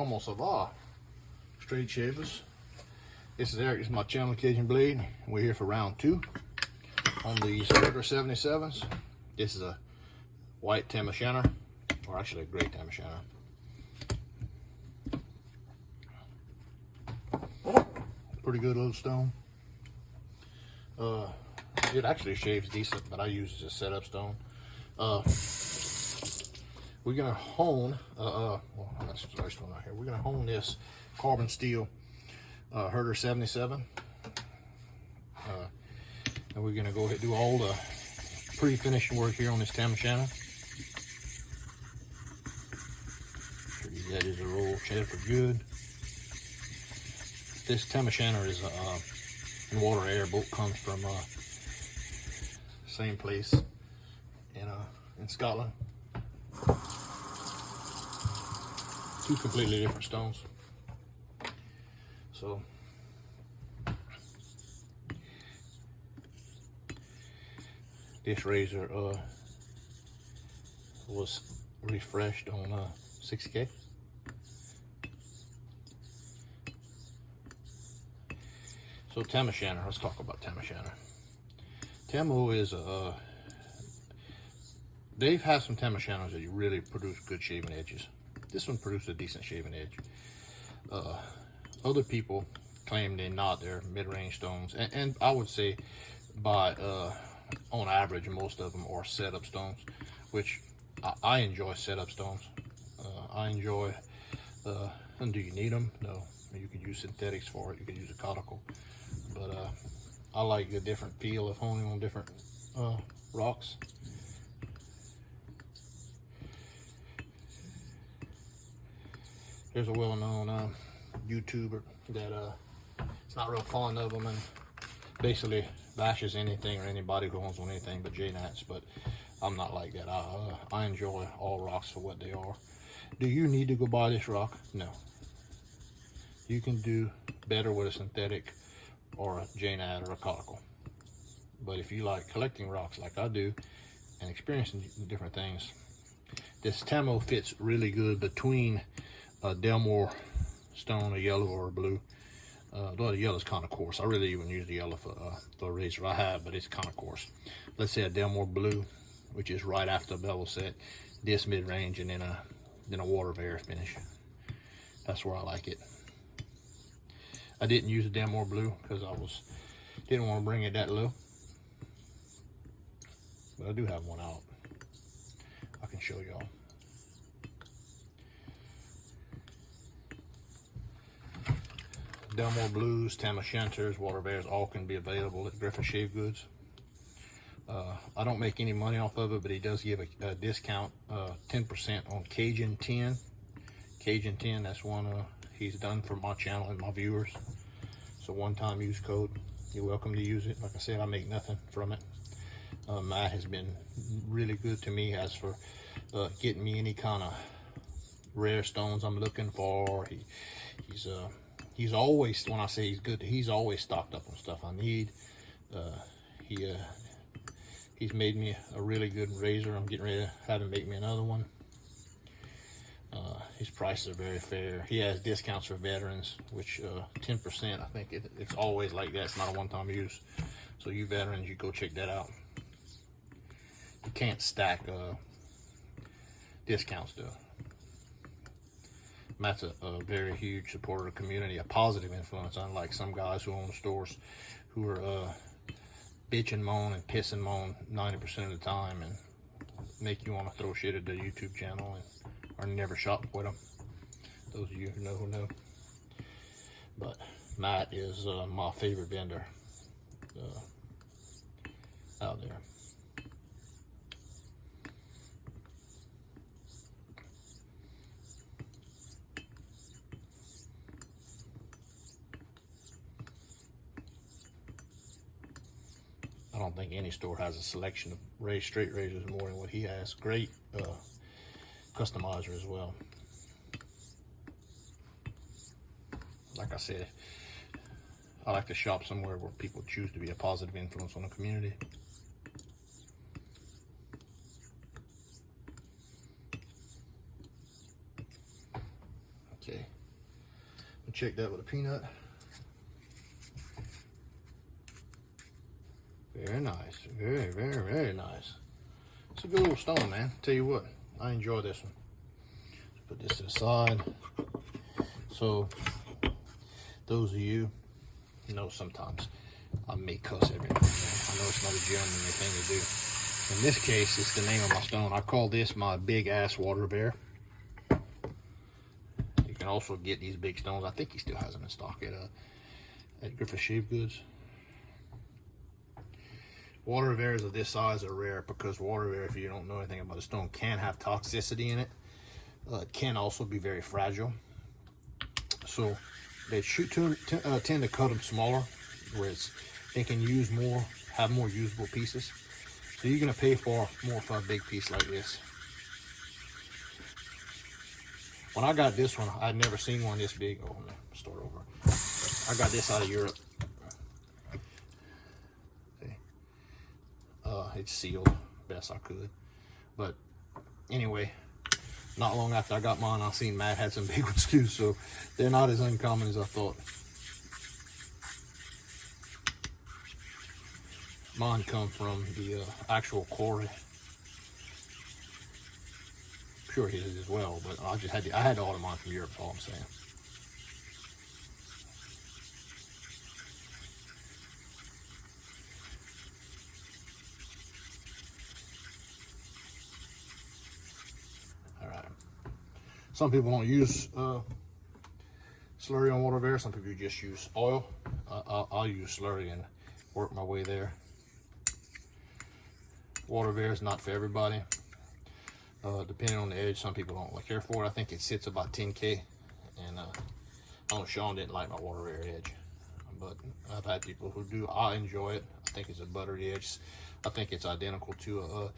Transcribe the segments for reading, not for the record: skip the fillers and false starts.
Tam O Shanter straight shavers. This is Eric. This is my channel, Cajun blade. We're here for round 2 on these Water 77s. This is a White Tam O Shanter, or actually a Gray Tam O Shanter. Pretty good little stone. It actually shaves decent, but I use it as a setup stone. We're gonna hone. Well, that's the first one right here. We're gonna hone this carbon steel Herder 77, and we're gonna go ahead and do all the pre-finishing work here on this Tam O Shanter. Sure these edges are rolled for good. This Tam O Shanter is in Water of Ayr. Both comes from same place in Scotland. Two completely different stones. So this razor was refreshed on 6K. So Tam O Shanter, let's talk about Tam O Shanter. Tam O is they've had some Tam O Shanters that really produce good shaving edges. This one produced a decent shaving edge. Other people claim they're not. They're mid-range stones, and I would say by on average most of them are setup stones, which I enjoy setup stones. I enjoy and do you need them? No. You could use synthetics for it. You could use a conical, but I like the different feel of honing on different rocks. There's a well-known YouTuber that it's not real fond of them and basically bashes anything or anybody who owns on anything but J-Nats, but I'm not like that. I enjoy all rocks for what they are. Do you need to go buy this rock? No. You can do better with a synthetic or a J-Nat or a conical. But if you like collecting rocks like I do and experiencing different things, this Tam O fits really good between a Delmore stone, a yellow or a blue. Though the yellow is kind of coarse. I really even use the yellow for the razor I have, but it's kind of coarse. Let's say a Delmore blue, which is right after the bevel set, this mid-range, and then a Water of Ayr finish. That's where I like it. I didn't use a Delmore blue because didn't want to bring it that low, but I do have one out. I can show y'all. Delmore blues, Tam O Shanters, Water of Ayrs, all can be available at Griffin Shave Goods. I don't make any money off of it, but he does give a discount, 10% on Cajun 10. Cajun 10, that's one he's done for my channel and my viewers. So one-time use code. You're welcome to use it. Like I said, I make nothing from it. Matt has been really good to me as for getting me any kind of rare stones I'm looking for. He's always, when I say he's good, he's always stocked up on stuff I need. He's made me a really good razor. I'm getting ready to have him make me another one. His prices are very fair. He has discounts for veterans, which 10%. I think it's always like that. It's not a one-time use. So you veterans, you go check that out. You can't stack discounts though. Matt's a very huge supporter of the community, a positive influence, unlike some guys who own stores who are bitching, moan, and pissing, moan 90% of the time and make you want to throw shit at the YouTube channel and or never shop with them. Those of you who know. But Matt is my favorite vendor out there. I don't think any store has a selection of straight razors more than what he has. Great customizer as well. Like I said, I like to shop somewhere where people choose to be a positive influence on the community. Okay. check that with a peanut. Very nice. Very, very, very nice. It's a good little stone, man. Tell you what, I enjoy this one. Put this to the side. So, those of you know sometimes I may cuss every now and then. I know it's not a gentlemanly thing to do. In this case, it's the name of my stone. I call this my big ass Water of Ayr. You can also get these big stones. I think he still has them in stock at Griffith Shave Goods. Water of Ayrs of this size are rare because Water of Ayr, if you don't know anything about a stone, can have toxicity in it. It can also be very fragile. So they tend to cut them smaller, where they can use more, have more usable pieces. So you're gonna pay for more for a big piece like this. When I got this one, I'd never seen one this big. Oh, no, start over. I got this out of Europe. It's sealed best I could, but anyway, not long after I got mine, I seen Matt had some big ones too, so they're not as uncommon as I thought. Mine come from the actual quarry. I'm sure his as well, but I had to order mine from Europe. That's all I'm saying. Some people don't use slurry on Water of Ayr. Some people just use oil. I'll use slurry and work my way there. Water of Ayr is not for everybody. Depending on the edge, some people don't care for it. I think it sits about 10K. And I know Sean didn't like my Water of Ayr edge. But I've had people who do. I enjoy it. I think it's a buttery edge. I think it's identical to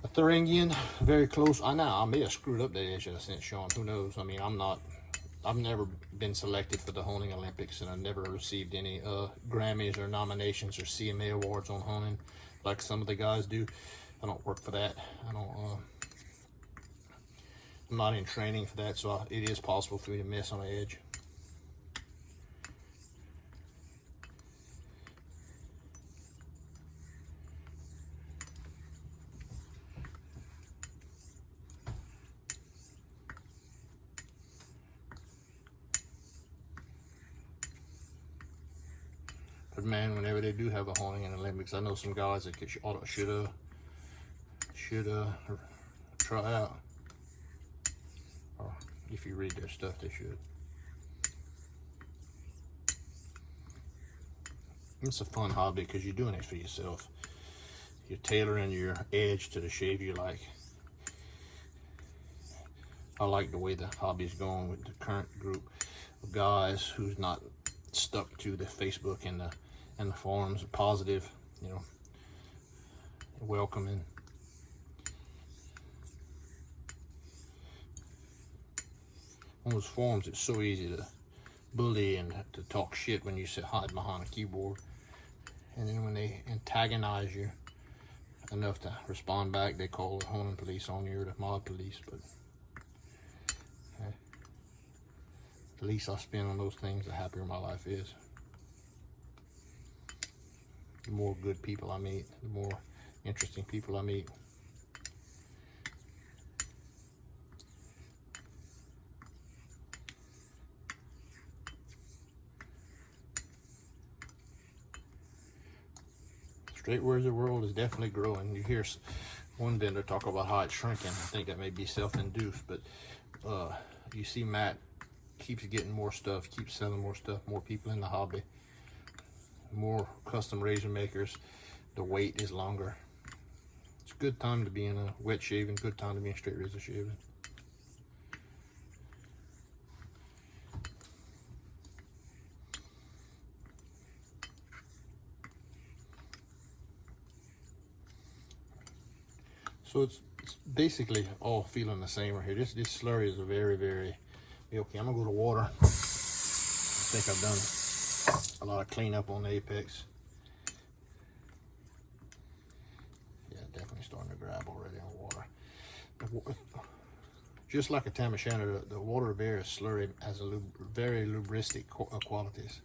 a Thuringian, very close. I may have screwed up that edge that I sent Sean. Who knows? I mean, I've never been selected for the honing Olympics, and I've never received any Grammys or nominations or CMA awards on honing like some of the guys do. I don't work for that. I'm not in training for that, so it is possible for me to miss on the edge. But man, whenever they do have a honing in the Olympics, I know some guys that should try out. Or if you read their stuff, they should. It's a fun hobby because you're doing it for yourself. You're tailoring your edge to the shave you like. I like the way the hobby's going with the current group of guys who's not stuck to the Facebook and the forums. Positive, you know, welcoming. On those forums, it's so easy to bully and to talk shit when you sit hide behind a keyboard, and then when they antagonize you enough to respond back, they call the honing police on you or the mod police. But the least I spend on those things, the happier my life is. The more good people I meet, the more interesting people I meet. Straight Words of the World is definitely growing. You hear one vendor talk about how it's shrinking. I think that may be self-induced, but you see Matt keeps getting more stuff, keeps selling more stuff, more people in the hobby, more custom razor makers. The wait is longer. It's a good time to be in a wet shaving, good time to be in straight razor shaving. So it's basically all feeling the same right here. This slurry is a very, very okay. I'm gonna go to water. I think I've done a lot of cleanup on the apex. Yeah, definitely starting to grab already on water. Just like a Tam O Shanter, the Water of Ayr slurry has a very lubricating qualities.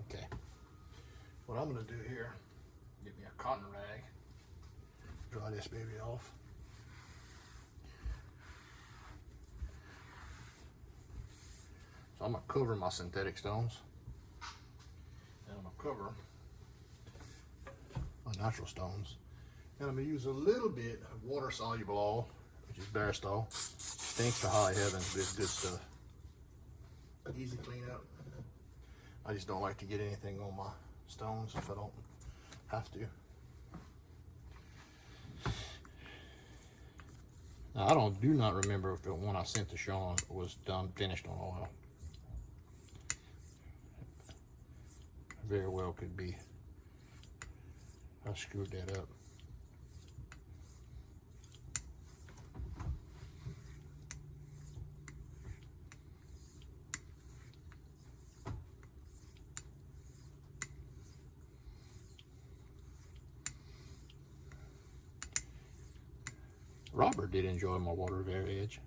Okay, what I'm going to do here, get me a cotton rag, dry this baby off. So I'm going to cover my synthetic stones, and I'm going to cover my natural stones, and I'm going to use a little bit of water soluble oil, which is Baristol. Thanks to high heavens, this good stuff. Easy cleanup. I just don't like to get anything on my stones if I don't have to. Now, do not remember if the one I sent to Sean was finished on oil. Very well could be. I screwed that up. Robert did enjoy my Water of Ayr edge,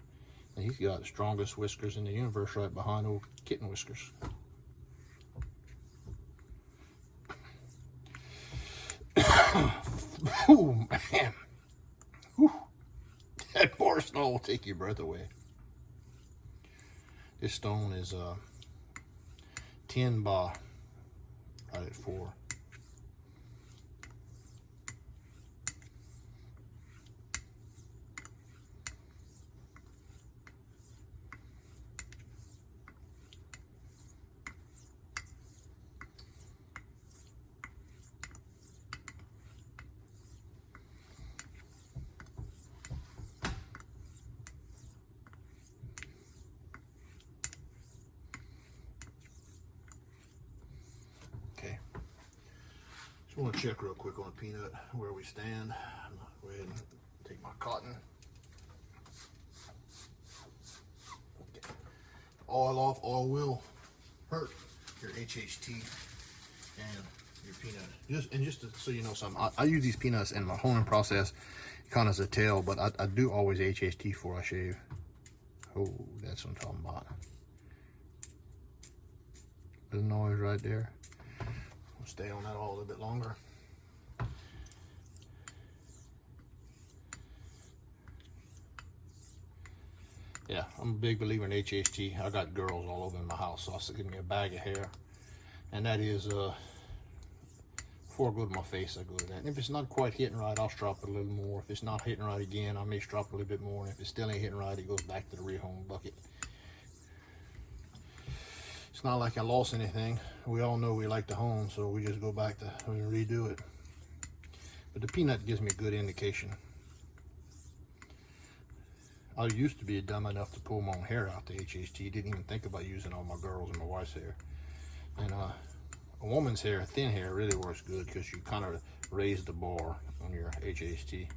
and he's got the strongest whiskers in the universe right behind old kitten whiskers. Oh man, whew. That poor stone will take your breath away. This stone is 10 by right at 4. Just want to check real quick on the peanut where we stand. I'm gonna go ahead and take my cotton. Okay. Oil off. Oil will hurt your HHT and your peanut. Just so you know something, I use these peanuts in my honing process kind of as a tail, but I do always HHT before I shave. Oh, that's what I'm talking about. The noise right there. We'll stay on that all a little bit longer. Yeah, I'm a big believer in HHT. I got girls all over in my house, so I give me a bag of hair, and that is before I go to my face, I go to that. And if it's not quite hitting right, I'll strop it a little more. If it's not hitting right again, I may strop it a little bit more, and if it still ain't hitting right, it goes back to the rehome bucket. It's not like I lost anything. We all know we like to hone, so we just go back to redo it. But the peanut gives me a good indication. I used to be dumb enough to pull my own hair out the HHT. Didn't even think about using all my girls and my wife's hair. And a woman's hair, thin hair, really works good because you kind of raise the bar on your HHT.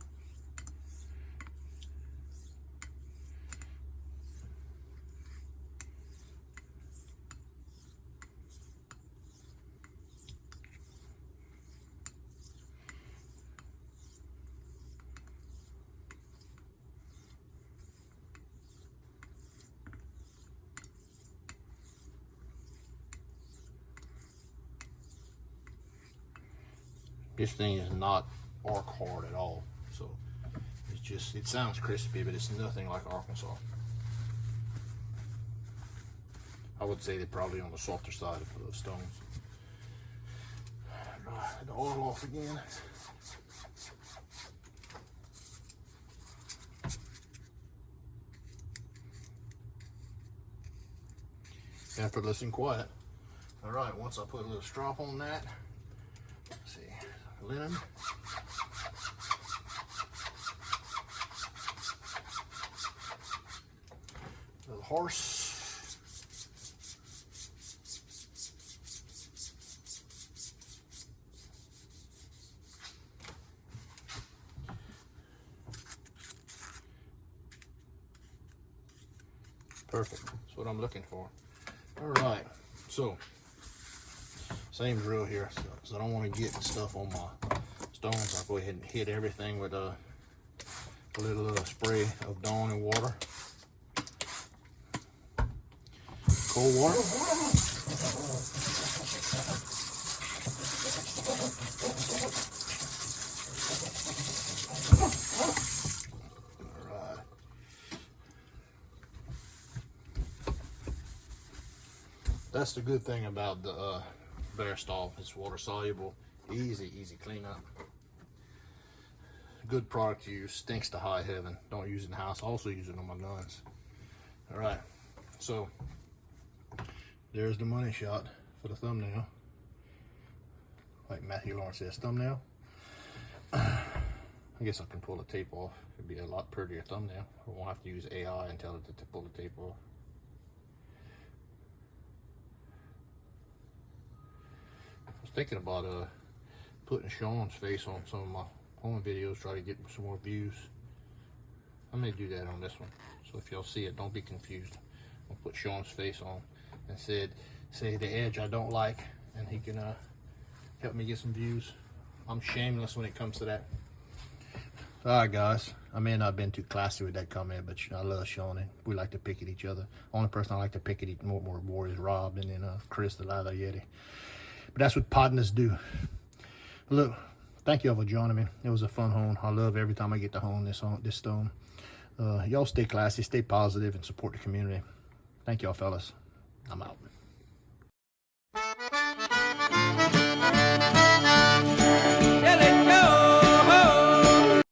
This thing is not arc hard at all, so it's just, it sounds crispy, but it's nothing like Arkansas. I would say they're probably on the softer side of those stones. Dry the oil off again. Effortless and quiet. All right, once I put a little strop on that, let's see, linen. Little horse. Perfect. That's what I'm looking for. All right. So, same drill here. So I don't want to get stuff on my stones. I'll go ahead and hit everything with a little spray of Dawn and water. Cold water. All right. That's the good thing about the Bear Stall. It's water soluble, easy cleanup. Good product to use. Stinks to high heaven. Don't use it in the house. I also use it on my guns. All right, so there's the money shot for the thumbnail. Like Matthew Lawrence says, thumbnail. I guess I can pull the tape off. It'd be a lot prettier thumbnail. I won't have to use AI and tell it to pull the tape off. I was thinking about putting Sean's face on some of my home videos, try to get some more views. I may do that on this one. So if y'all see it, don't be confused. I'll put Sean's face on and say the edge I don't like, and he can help me get some views. I'm shameless when it comes to that. All right, guys. I may not have been too classy with that comment, but I love Sean, and we like to pick at each other. Only person I like to pick at more is Rob, and then Chris, the Lila Yeti. But that's what partners do. Look, thank y'all for joining me. It was a fun hone. I love every time I get to hone this stone. Y'all stay classy, stay positive, and support the community. Thank y'all, fellas. I'm out.